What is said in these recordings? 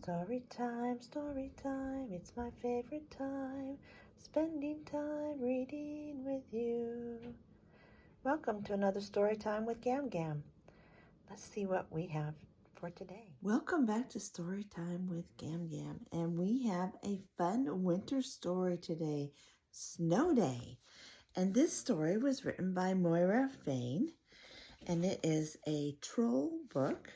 Story time, it's my favorite time, spending time reading with you. Welcome to another story time with Gam Gam. Let's see what we have for today. Welcome back to Story Time with Gam Gam, and we have a fun winter story today, Snow Day. And this story was written by Moira Fain, and it is a troll book.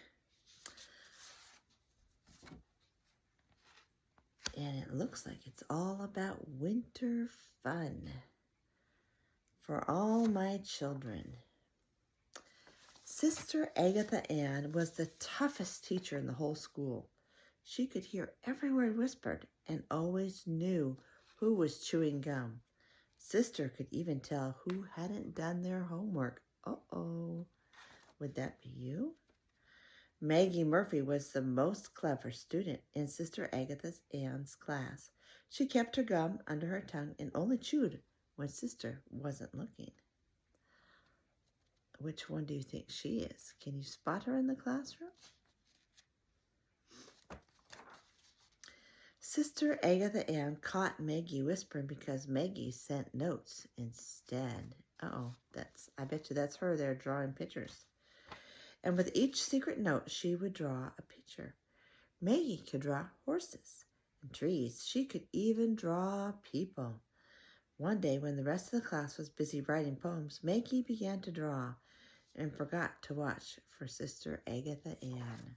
And it looks like it's all about winter fun for all my children. Sister Agatha Ann was the toughest teacher in the whole school. She could hear every word whispered and always knew who was chewing gum. Sister could even tell who hadn't done their homework. Uh-oh. Would that be you? Maggie Murphy was the most clever student in Sister Agatha Ann's class. She kept her gum under her tongue and only chewed when Sister wasn't looking. Which one do you think she is? Can you spot her in the classroom? Sister Agatha Ann caught Maggie whispering because Maggie sent notes instead. Uh-oh, I bet you that's her there drawing pictures. And with each secret note, she would draw a picture. Maggie could draw horses and trees. She could even draw people. One day, when the rest of the class was busy writing poems, Maggie began to draw and forgot to watch for Sister Agatha Ann.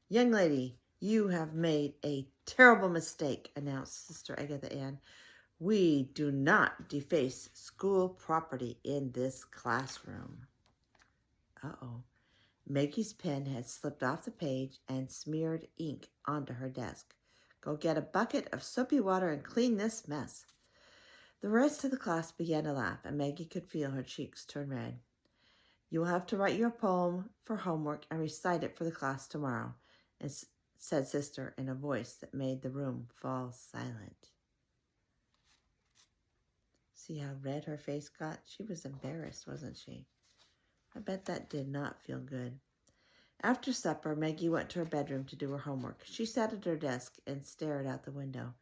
"Young lady, you have made a terrible mistake," announced Sister Agatha Ann. "We do not deface school property in this classroom." Uh-oh. Maggie's pen had slipped off the page and smeared ink onto her desk. "Go get a bucket of soapy water and clean this mess." The rest of the class began to laugh, and Maggie could feel her cheeks turn red. "You will have to write your poem for homework and recite it for the class tomorrow," said Sister in a voice that made the room fall silent. See how red her face got? She was embarrassed, wasn't she? I bet that did not feel good. After supper, Maggie went to her bedroom to do her homework. She sat at her desk and stared out the window.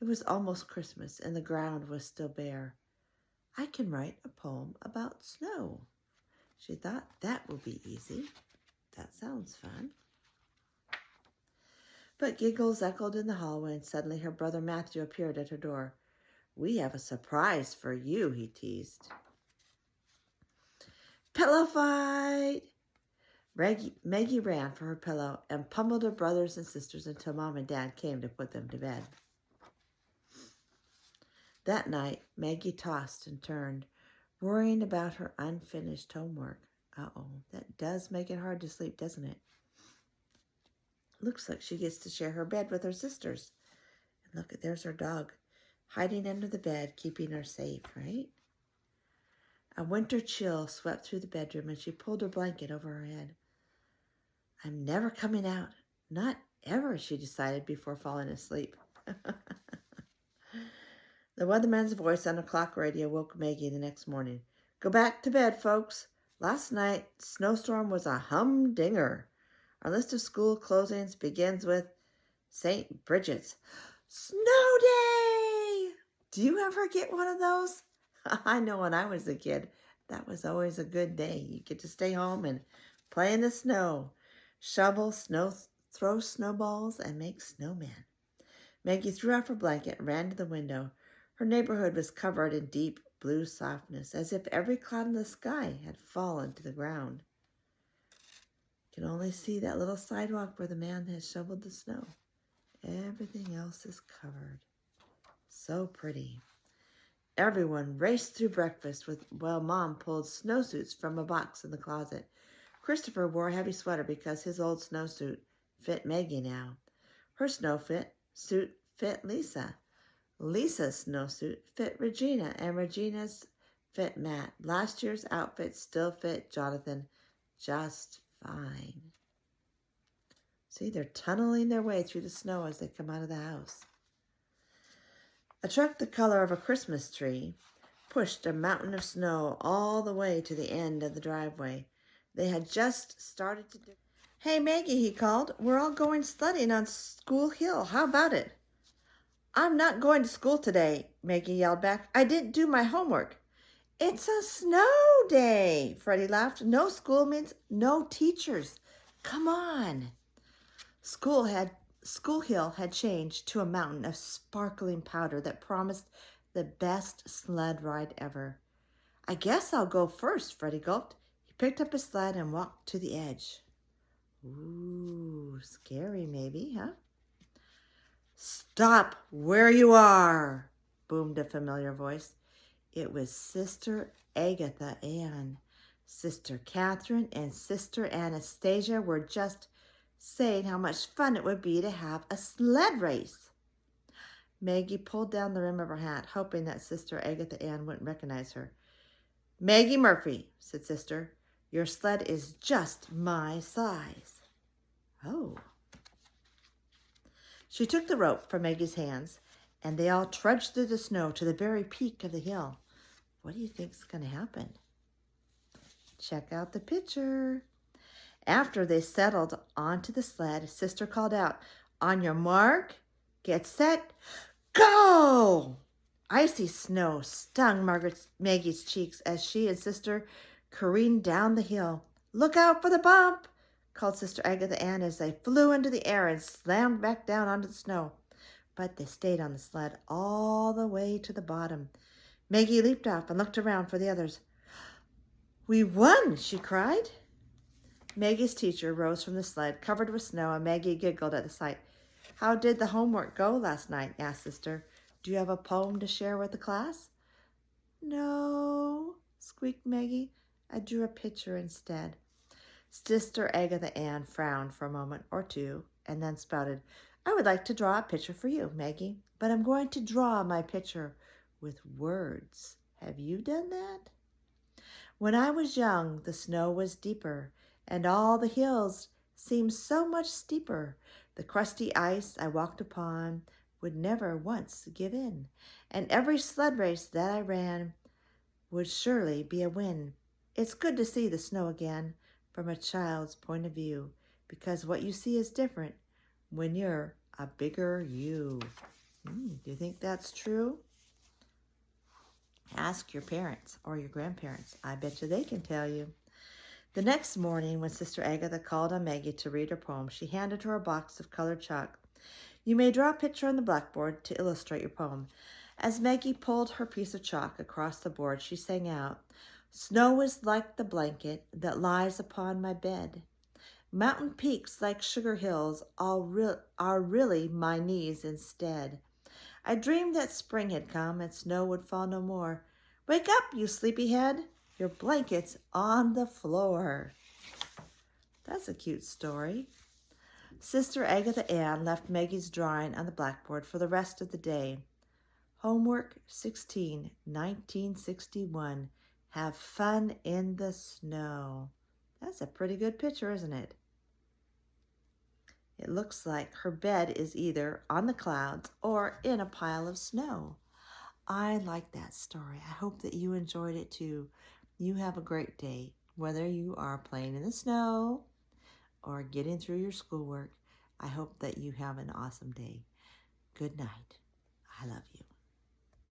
It was almost Christmas, and the ground was still bare. "I can write a poem about snow," she thought. "That will be easy. That sounds fun." But giggles echoed in the hallway, and suddenly her brother Matthew appeared at her door. "We have a surprise for you," he teased. "Pillow fight!" Maggie ran for her pillow and pummeled her brothers and sisters until Mom and Dad came to put them to bed. That night, Maggie tossed and turned, worrying about her unfinished homework. Uh-oh, that does make it hard to sleep, doesn't it? Looks like she gets to share her bed with her sisters. And look, there's her dog, hiding under the bed, keeping her safe, right? A winter chill swept through the bedroom, and she pulled her blanket over her head. "I'm never coming out. Not ever," she decided before falling asleep. The weatherman's voice on the clock radio woke Maggie the next morning. "Go back to bed, folks. Last night's snowstorm was a humdinger. Our list of school closings begins with St. Bridget's. Snow Day! Do you ever get one of those? I know when I was a kid, that was always a good day. You get to stay home and play in the snow, shovel snow, throw snowballs, and make snowmen." Maggie threw off her blanket and ran to the window. Her neighborhood was covered in deep blue softness, as if every cloud in the sky had fallen to the ground. You can only see that little sidewalk where the man has shoveled the snow. Everything else is covered. So pretty. Everyone raced through breakfast while Mom pulled snowsuits from a box in the closet. Christopher wore a heavy sweater because his old snowsuit fit Maggie now. Her snowsuit fit Lisa. Lisa's snowsuit fit Regina, and Regina's fit Matt. Last year's outfit still fit Jonathan just fine. See, they're tunneling their way through the snow as they come out of the house. A truck the color of a Christmas tree pushed a mountain of snow all the way to the end of the driveway. They had just started to Hey, Maggie, he called. We're all going sledding on School Hill. How about it? I'm not going to school today, Maggie yelled back. I didn't do my homework. It's a snow day, Freddie laughed. No school means no teachers. Come on. School Hill had changed to a mountain of sparkling powder that promised the best sled ride ever. I guess I'll go first, Freddie gulped. He picked up his sled and walked to the edge. Ooh, scary maybe, huh? Stop where you are, boomed a familiar voice. It was Sister Agatha Ann. Sister Catherine and Sister Anastasia were just saying how much fun it would be to have a sled race. Maggie pulled down the rim of her hat, hoping that Sister Agatha Ann wouldn't recognize her. Maggie Murphy, said Sister, your sled is just my size. Oh. She took the rope from Maggie's hands, and they all trudged through the snow to the very peak of the hill. What do you think's going to happen? Check out the picture. After they settled onto the sled, Sister called out, on your mark, get set, go! Icy snow stung Maggie's cheeks as she and Sister careened down the hill. Look out for the bump, called Sister Agatha Ann as they flew into the air and slammed back down onto the snow. But they stayed on the sled all the way to the bottom. Maggie leaped off and looked around for the others. We won, she cried. Maggie's teacher rose from the sled, covered with snow, and Maggie giggled at the sight. How did the homework go last night? Asked Sister. Do you have a poem to share with the class? No, squeaked Maggie. I drew a picture instead. Sister Agatha Ann frowned for a moment or two and then spouted, I would like to draw a picture for you, Maggie, but I'm going to draw my picture with words. Have you done that? When I was young, the snow was deeper, and all the hills seemed so much steeper. The crusty ice I walked upon would never once give in, and every sled race that I ran would surely be a win. It's good to see the snow again from a child's point of view, because what you see is different when you're a bigger you. Do you think that's true? Ask your parents or your grandparents. I bet you they can tell you. The next morning, when Sister Agatha called on Maggie to read her poem, she handed her a box of colored chalk. You may draw a picture on the blackboard to illustrate your poem. As Maggie pulled her piece of chalk across the board, she sang out, Snow is like the blanket that lies upon my bed. Mountain peaks like sugar hills are really my knees instead. I dreamed that spring had come and snow would fall no more. Wake up, you sleepyhead. Your blanket's on the floor. That's a cute story. Sister Agatha Ann left Maggie's drawing on the blackboard for the rest of the day. Homework 16, 1961. Have fun in the snow. That's a pretty good picture, isn't it? It looks like her bed is either on the clouds or in a pile of snow. I like that story. I hope that you enjoyed it too. You have a great day, whether you are playing in the snow or getting through your schoolwork. I hope that you have an awesome day. Good night. I love you.